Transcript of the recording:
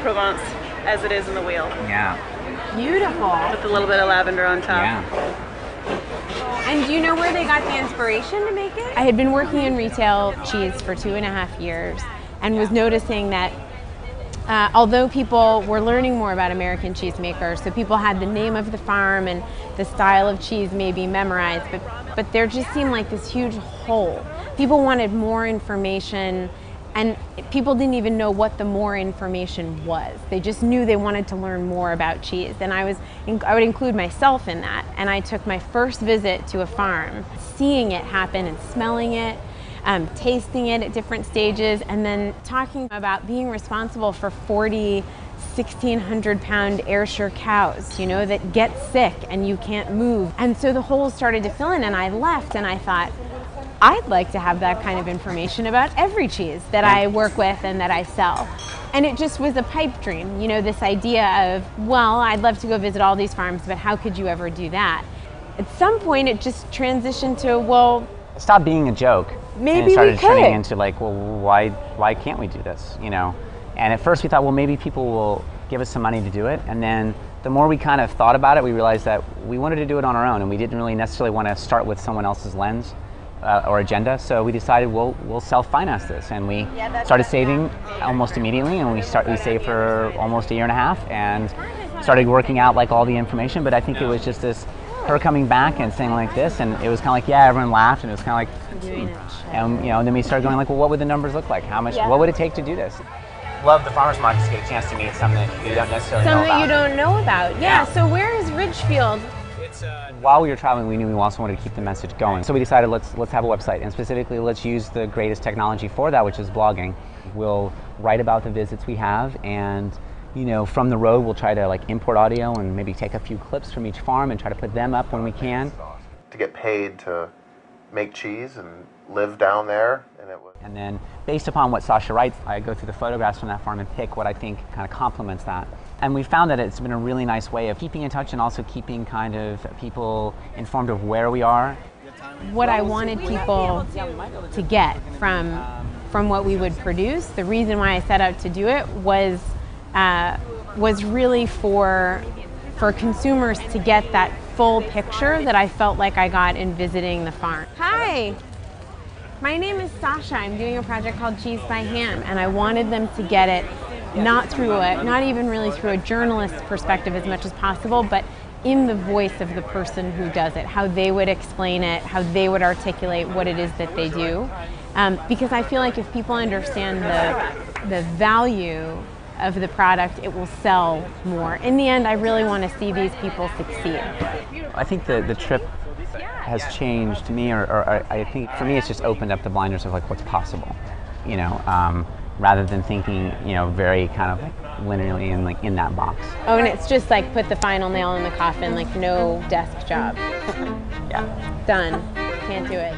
Provence as it is in the wheel. Yeah. Beautiful. With a little bit of lavender on top. Yeah. And do you know where they got the inspiration to make it? I had been working in retail cheese for 2.5 years and was noticing that although people were learning more about American cheesemakers, so people had the name of the farm and the style of cheese maybe memorized, but there just seemed like this huge hole. People wanted more information, and people didn't even know what the more information was. They just knew they wanted to learn more about cheese, and I would include myself in that. And I took my first visit to a farm, seeing it happen and smelling it, tasting it at different stages, and then talking about being responsible for 40 1,600-pound Ayrshire cows, you know, that get sick and you can't move. And so the holes started to fill in, and I left and I thought, I'd like to have that kind of information about every cheese that I work with and that I sell. And it just was a pipe dream, you know, this idea of, well, I'd love to go visit all these farms, but how could you ever do that? At some point it just transitioned to, well, It stopped being a joke. Maybe and it started we could. turning into like, well, why can't we do this, you know? And at first we thought, well, maybe people will give us some money to do it. And then the more we kind of thought about it, we realized that we wanted to do it on our own, and we didn't really necessarily want to start with someone else's lens or agenda. So we decided we'll self-finance this, and we started saving almost immediately, and we saved for almost a year and a half, and started working out like all the information. But I think it was just her coming back and saying like this, and it was kind of like, yeah, everyone laughed, and it was kind of like, and you know, and then we started going like, well, what would the numbers look like? How much? What would it take to do this? Love the farmers markets, get a chance to meet some that you don't necessarily know about. Some that you don't know about. Yeah. So where is Ridgefield? While we were traveling, we knew we also wanted to keep the message going. So we decided let's have a website, and specifically let's use the greatest technology for that, which is blogging. We'll write about the visits we have, and you know, from the road we'll try to like import audio and maybe take a few clips from each farm and try to put them up when we can. To get paid to make cheese and live down there, and then based upon what Sasha writes, I go through the photographs from that farm and pick what I think kind of complements that. And we found that it's been a really nice way of keeping in touch and also keeping kind of people informed of where we are. What I wanted people to get from what we would produce, the reason why I set out to do it was really for consumers to get that full picture that I felt like I got in visiting the farm. Hi, my name is Sasha. I'm doing a project called Cheese by Hand, and I wanted them to get it not even really through a journalist's perspective as much as possible, but in the voice of the person who does it, how they would explain it, how they would articulate what it is that they do. Because I feel like if people understand the value of the product, it will sell more. In the end, I really want to see these people succeed. I think the trip has changed me, or I think for me it's just opened up the blinders of like what's possible, you know, rather than thinking, you know, very kind of like linearly and like in that box. Oh, and it's just like put the final nail in the coffin, like no desk job. Yeah. Done. Can't do it.